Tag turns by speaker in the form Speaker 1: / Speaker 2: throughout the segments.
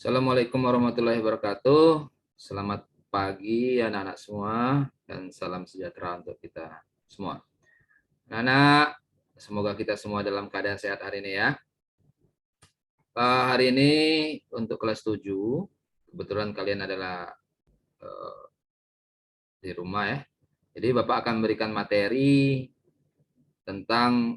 Speaker 1: Assalamualaikum warahmatullahi wabarakatuh. Selamat pagi anak-anak semua dan salam sejahtera untuk kita semua. Anak, semoga kita semua dalam keadaan sehat hari ini ya. Hari ini untuk kelas 7, kebetulan kalian adalah di rumah ya. Jadi Bapak akan memberikan materi tentang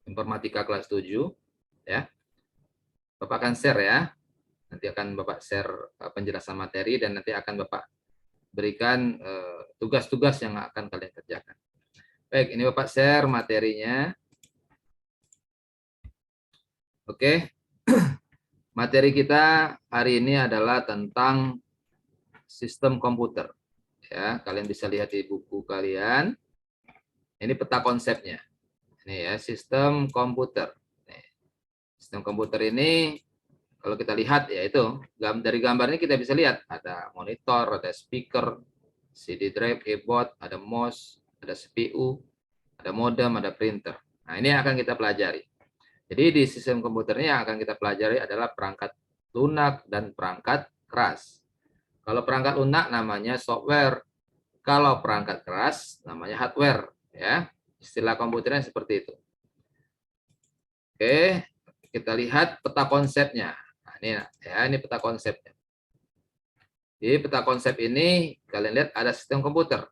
Speaker 1: informatika kelas 7 ya. Bapak akan share ya. Nanti akan Bapak share penjelasan materi dan nanti akan Bapak berikan tugas-tugas yang akan kalian kerjakan. Baik, ini Bapak share materinya. Oke, materi kita hari ini adalah tentang sistem komputer. Ya, kalian bisa lihat di buku kalian. Ini peta konsepnya. Ini ya, sistem komputer. Nih, sistem komputer ini kalau kita lihat ya itu dari gambar ini kita bisa lihat ada monitor, ada speaker, CD drive, keyboard, ada mouse, ada CPU, ada modem, ada printer. Nah, ini akan kita pelajari. Jadi di sistem komputernya yang akan kita pelajari adalah perangkat lunak dan perangkat keras. Kalau perangkat lunak namanya software, kalau perangkat keras namanya hardware, ya. Istilah komputernya seperti itu. Oke, kita lihat peta konsepnya. Nah, ini ya, ini peta konsepnya. Di peta konsep ini kalian lihat ada sistem komputer.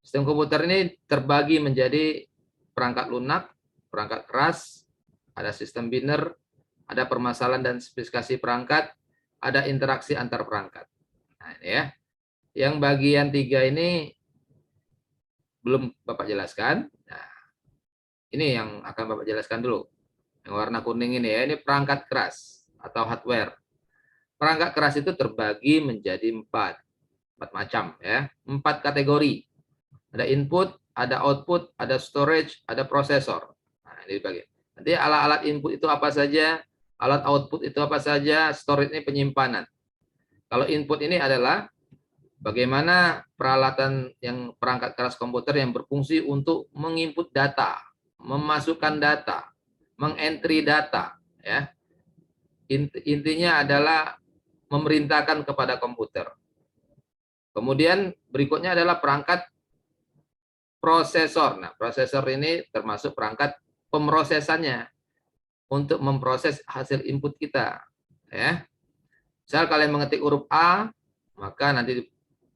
Speaker 1: Sistem komputer ini terbagi menjadi perangkat lunak, perangkat keras, ada sistem biner, ada permasalahan dan spesifikasi perangkat, ada interaksi antar perangkat. Nah, ini ya. Yang bagian 3 ini belum Bapak jelaskan. Nah, ini yang akan Bapak jelaskan dulu. Yang warna kuning ini ya, ini perangkat keras atau hardware. Perangkat keras itu terbagi menjadi 4 macam ya, 4 kategori. Ada input, ada output, ada storage, ada prosesor. Nah, ini dibagi. Nanti alat-alat input itu apa saja, alat output itu apa saja, storage ini penyimpanan. Kalau input ini adalah bagaimana peralatan yang perangkat keras komputer yang berfungsi untuk menginput data, memasukkan data, mengentry data, ya. Intinya adalah memerintahkan kepada komputer. Kemudian berikutnya adalah perangkat prosesor. Nah, prosesor ini termasuk perangkat pemrosesannya untuk memproses hasil input kita, ya. Misal kalian mengetik huruf A, maka nanti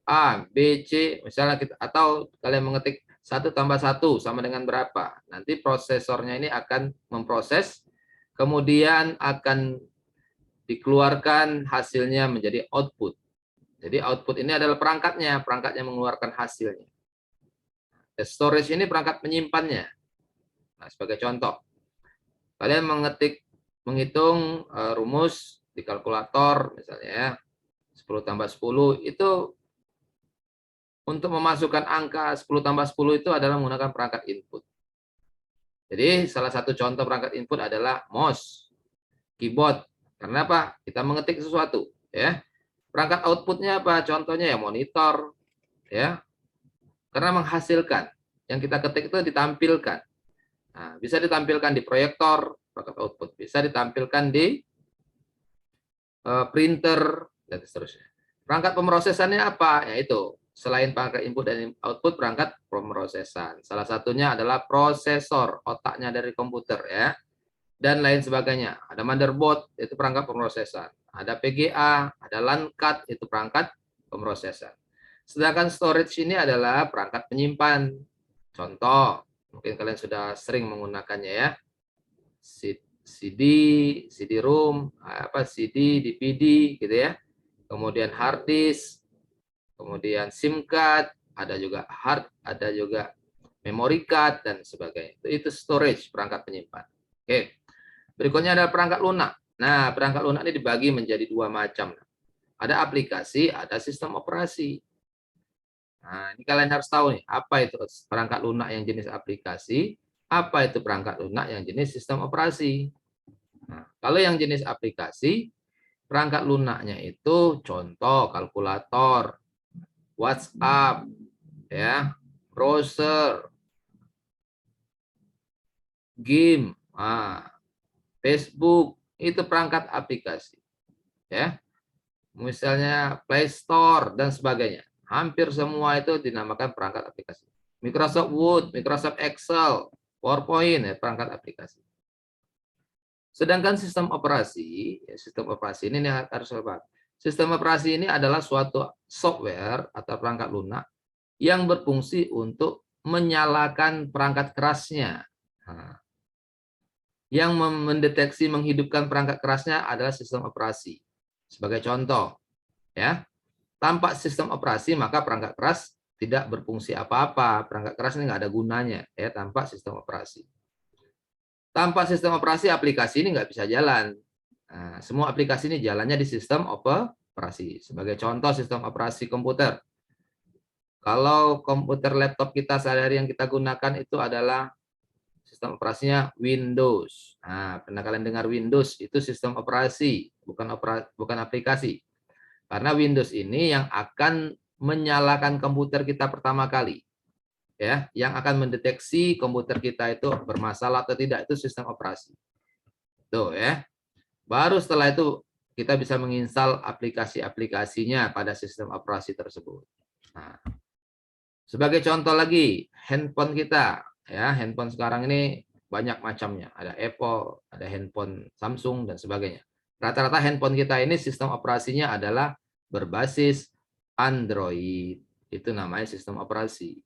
Speaker 1: A, B, C, misalnya kita, atau kalian mengetik 1 tambah 1 sama dengan berapa. Nanti prosesornya ini akan memproses, kemudian akan dikeluarkan hasilnya menjadi output. Jadi output ini adalah perangkatnya mengeluarkan hasilnya. Storage ini perangkat penyimpannya. Nah, sebagai contoh, kalian menghitung rumus di kalkulator, misalnya ya, 10 tambah 10, itu untuk memasukkan angka 10 tambah 10 itu adalah menggunakan perangkat input. Jadi salah satu contoh perangkat input adalah mouse, keyboard. Karena apa? Kita mengetik sesuatu, ya. Perangkat outputnya apa? Contohnya ya monitor, ya. Karena menghasilkan yang kita ketik itu ditampilkan. Nah, bisa ditampilkan di proyektor, perangkat output. Bisa ditampilkan di printer dan seterusnya. Perangkat pemrosesannya apa? Yaitu selain perangkat input dan output, perangkat pemrosesan. Salah satunya adalah prosesor, otaknya dari komputer ya, dan lain sebagainya. Ada motherboard, itu perangkat pemrosesan. Ada PGA, ada LAN card, itu perangkat pemrosesan. Sedangkan storage ini adalah perangkat penyimpan. Contoh, mungkin kalian sudah sering menggunakannya ya. CD, CD-ROM, CD, DVD gitu ya. Kemudian hard disk, kemudian SIM card, ada juga hard, ada juga memory card dan sebagainya. Itu storage, perangkat penyimpan. Oke. Berikutnya ada perangkat lunak. Nah, perangkat lunak ini dibagi menjadi 2 macam. Ada aplikasi, ada sistem operasi. Nah, ini kalian harus tahu nih, apa itu perangkat lunak yang jenis aplikasi, apa itu perangkat lunak yang jenis sistem operasi. Nah, kalau yang jenis aplikasi, perangkat lunaknya itu contoh kalkulator, WhatsApp, ya, browser, game, Facebook, itu perangkat aplikasi. ya. Misalnya Play Store dan sebagainya. Hampir semua itu dinamakan perangkat aplikasi. Microsoft Word, Microsoft Excel, PowerPoint, ya, perangkat aplikasi. Sedangkan sistem operasi ini harus apa? Sistem operasi ini adalah suatu software atau perangkat lunak yang berfungsi untuk menyalakan perangkat kerasnya. Nah, yang mendeteksi menghidupkan perangkat kerasnya adalah sistem operasi. Sebagai contoh, ya, tanpa sistem operasi maka perangkat keras tidak berfungsi apa-apa. Perangkat keras ini nggak ada gunanya, ya, tanpa sistem operasi. Tanpa sistem operasi aplikasi ini nggak bisa jalan. Nah, semua aplikasi ini jalannya di sistem operasi. Sebagai contoh sistem operasi komputer. Kalau komputer laptop kita sehari-hari yang kita gunakan itu adalah sistem operasinya Windows. Nah, pernah kalian dengar Windows? Itu sistem operasi, bukan aplikasi. Karena Windows ini yang akan menyalakan komputer kita pertama kali. Ya, yang akan mendeteksi komputer kita itu bermasalah atau tidak, itu sistem operasi. Tuh ya. Baru setelah itu kita bisa menginstal aplikasi-aplikasinya pada sistem operasi tersebut. Nah, sebagai contoh lagi, handphone kita, ya, handphone sekarang ini banyak macamnya. Ada Apple, ada handphone Samsung dan sebagainya. Rata-rata handphone kita ini sistem operasinya adalah berbasis Android. Itu namanya sistem operasi.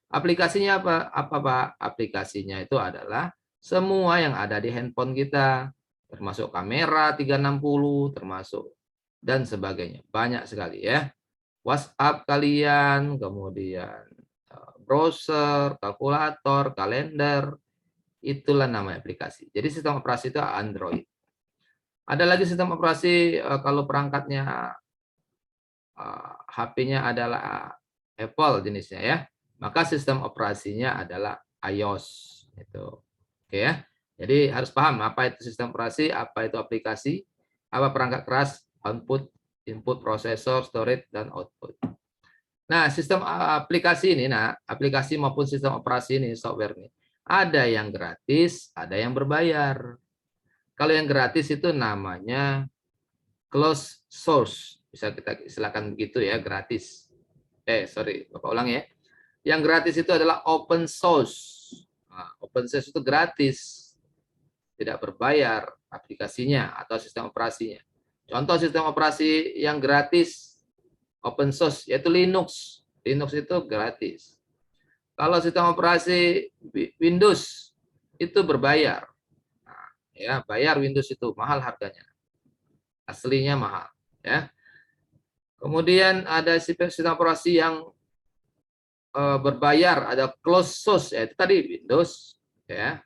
Speaker 1: Aplikasinya apa? Apa, Pak? Aplikasinya itu adalah semua yang ada di handphone kita, termasuk kamera 360, termasuk dan sebagainya. Banyak sekali ya. WhatsApp kalian, kemudian browser, kalkulator, kalender, itulah nama aplikasi. Jadi sistem operasi itu Android. Ada lagi sistem operasi kalau perangkatnya HP-nya adalah Apple jenisnya ya, maka sistem operasinya adalah iOS. Itu, oke ya. Jadi harus paham apa itu sistem operasi, apa itu aplikasi, apa perangkat keras, output, input, prosesor, storage, dan output. Nah, sistem aplikasi ini, aplikasi maupun sistem operasi ini, software ini, ada yang gratis, ada yang berbayar. Kalau yang gratis itu namanya closed source, bisa kita silakan begitu ya, gratis. Sorry, Bapak ulang ya. Yang gratis itu adalah open source. Nah, open source itu gratis, tidak berbayar aplikasinya atau sistem operasinya. Contoh sistem operasi yang gratis open source yaitu Linux. Linux itu gratis. Kalau sistem operasi Windows itu berbayar. Nah, ya, bayar Windows itu mahal harganya. Aslinya mahal, ya. Kemudian ada sistem operasi yang berbayar, ada closed source, yaitu tadi Windows, ya.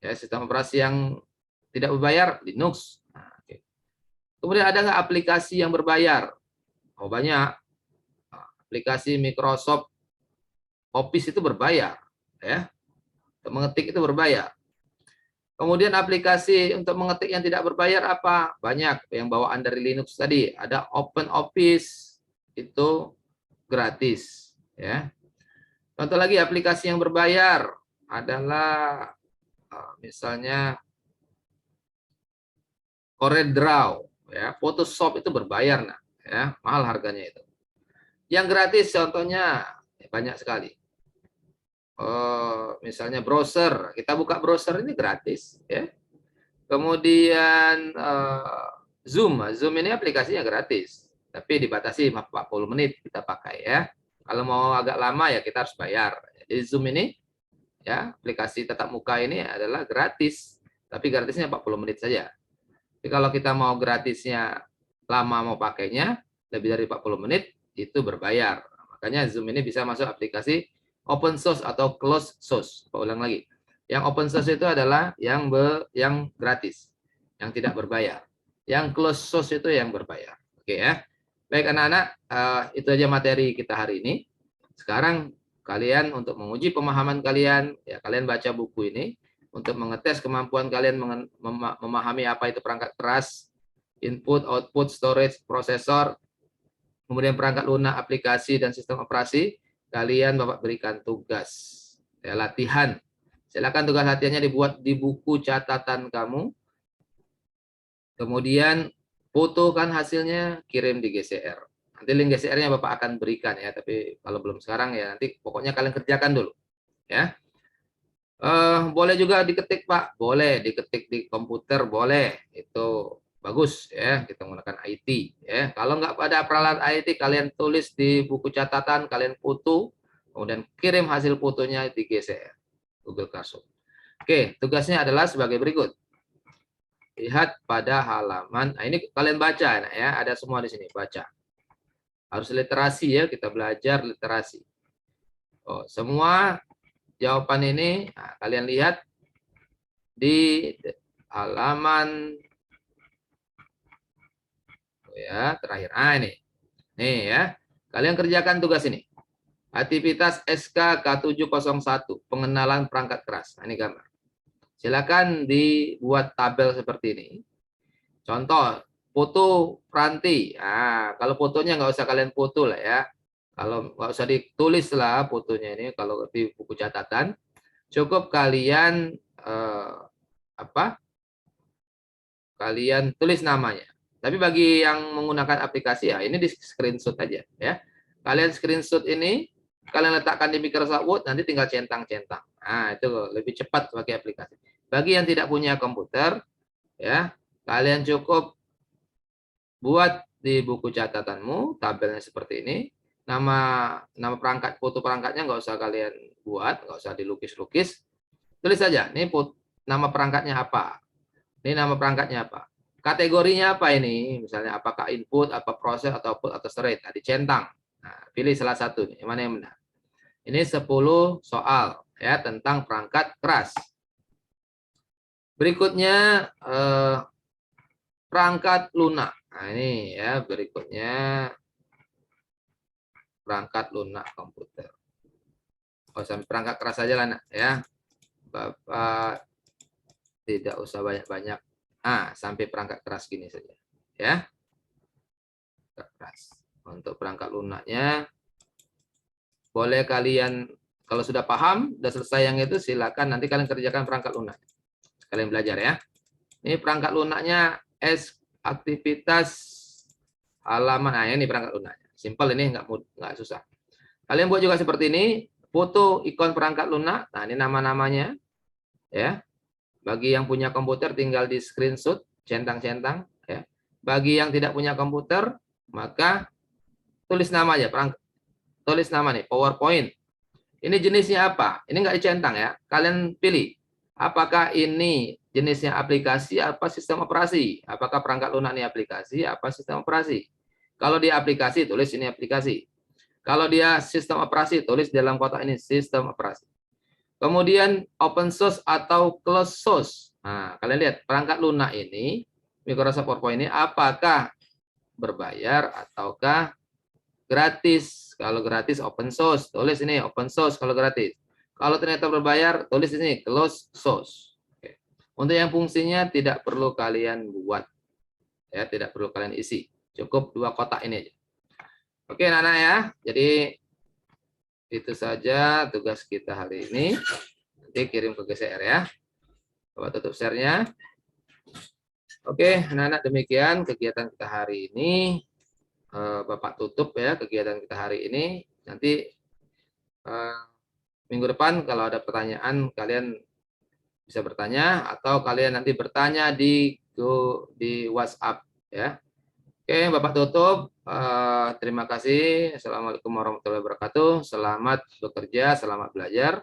Speaker 1: Ya, sistem operasi yang tidak berbayar Linux. Nah, okay. Kemudian ada nggak aplikasi yang berbayar? Oh, banyak. Aplikasi Microsoft Office itu berbayar, ya. Untuk mengetik itu berbayar. Kemudian aplikasi untuk mengetik yang tidak berbayar apa? Banyak yang bawaan dari Linux tadi. Ada Open Office, itu gratis, ya. Contoh lagi aplikasi yang berbayar adalah misalnya CorelDRAW, ya. Photoshop itu berbayar, nah, ya, mahal harganya itu. Yang gratis contohnya banyak sekali. Misalnya browser, kita buka browser ini gratis, ya. Kemudian Zoom ini aplikasinya gratis, tapi dibatasi 40 menit kita pakai ya. Kalau mau agak lama ya kita harus bayar. Jadi Zoom ini ya, aplikasi tatap muka ini adalah gratis, tapi gratisnya 40 menit saja. Tapi kalau kita mau gratisnya lama mau pakainya lebih dari 40 menit itu berbayar. Makanya Zoom ini bisa masuk aplikasi open source atau closed source. Saya ulang lagi. Yang open source itu adalah yang gratis, yang tidak berbayar. Yang closed source itu yang berbayar. Oke ya. Baik anak-anak, itu aja materi kita hari ini. Sekarang kalian untuk menguji pemahaman kalian, ya kalian baca buku ini untuk mengetes kemampuan kalian memahami apa itu perangkat keras, input, output, storage, prosesor, kemudian perangkat lunak, aplikasi, dan sistem operasi. Kalian Bapak berikan tugas, ya, latihan. Silakan tugas latihannya dibuat di buku catatan kamu. Kemudian foto kan hasilnya, kirim di GCR. Nanti link GCR-nya Bapak akan berikan ya, tapi kalau belum sekarang ya nanti pokoknya kalian kerjakan dulu ya. Boleh juga diketik Pak, boleh diketik di komputer, boleh, itu bagus ya, kita menggunakan IT ya. Kalau nggak pada peralatan IT, kalian tulis di buku catatan, kalian foto, kemudian kirim hasil fotonya di GCR, Google Classroom. Oke, tugasnya adalah sebagai berikut. Lihat pada halaman, nah ini kalian baca ya, ada semua di sini, baca. Harus literasi ya, kita belajar literasi. Oh, semua jawaban ini, nah, kalian lihat di halaman ya terakhir. Nih ya, kalian kerjakan tugas ini. Aktivitas SK K701, pengenalan perangkat keras. Nah, ini gambar. Silakan dibuat tabel seperti ini. Contoh, foto Pranti. Nah, kalau fotonya nggak usah kalian foto lah ya. Kalau nggak usah ditulis lah fotonya ini. Kalau di buku catatan, cukup kalian kalian tulis namanya. Tapi bagi yang menggunakan aplikasi ya ini di screenshot aja ya. Kalian screenshot ini, kalian letakkan di Microsoft Word, nanti tinggal centang-centang. Nah, itu lebih cepat pakai aplikasi. Bagi yang tidak punya komputer, ya, kalian cukup buat di buku catatanmu, tabelnya seperti ini. Nama perangkat, foto perangkatnya nggak usah kalian buat, nggak usah dilukis-lukis. Tulis saja, ini nama perangkatnya apa. Ini nama perangkatnya apa. Kategorinya apa ini? Misalnya apakah input, apa proses, atau output, atau storage. Nah, dicentang. Nah, pilih salah satu. Yang mana yang benar? Ini 10 soal ya tentang perangkat keras. Berikutnya perangkat lunak. Nah, ini ya berikutnya perangkat lunak komputer. Oh, sampai perangkat keras aja lah, nak, ya. Bapak tidak usah banyak-banyak. Sampai perangkat keras gini saja, ya. Keras. Untuk perangkat lunaknya, boleh kalian kalau sudah paham, sudah selesai yang itu, silakan nanti kalian kerjakan perangkat lunak. Kalian belajar ya. Ini perangkat lunaknya aktivitas halaman. Nah, ini perangkat lunaknya. Simpel ini, nggak susah. Kalian buat juga seperti ini, foto ikon perangkat lunak. Nah, ini nama-namanya. Ya. Bagi yang punya komputer tinggal di screenshot, centang-centang. Ya. Bagi yang tidak punya komputer, maka tulis nama aja. Tulis nama nih, PowerPoint. Ini jenisnya apa? Ini nggak dicentang ya. Kalian pilih. Apakah ini jenisnya aplikasi, apa sistem operasi? Apakah perangkat lunak ini aplikasi, apa sistem operasi? Kalau dia aplikasi, tulis ini aplikasi. Kalau dia sistem operasi, tulis dalam kotak ini sistem operasi. Kemudian open source atau closed source. Nah, kalian lihat perangkat lunak ini, Microsoft PowerPoint ini, apakah berbayar ataukah gratis? Kalau gratis open source, tulis ini open source kalau gratis. Kalau ternyata berbayar, tulis di sini closed source. Oke. Untuk yang fungsinya tidak perlu kalian buat, ya tidak perlu kalian isi. Cukup 2 kotak ini aja. Oke, anak-anak ya. Jadi itu saja tugas kita hari ini. Nanti kirim ke GCR ya. Coba tutup share-nya. Oke, anak-anak, demikian kegiatan kita hari ini. Bapak tutup ya kegiatan kita hari ini. Nanti minggu depan kalau ada pertanyaan kalian bisa bertanya atau kalian nanti bertanya di WhatsApp ya. Oke, Bapak tutup. Terima kasih. Assalamualaikum warahmatullahi wabarakatuh. Selamat bekerja, selamat belajar.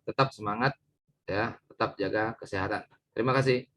Speaker 1: Tetap semangat ya, tetap jaga kesehatan. Terima kasih.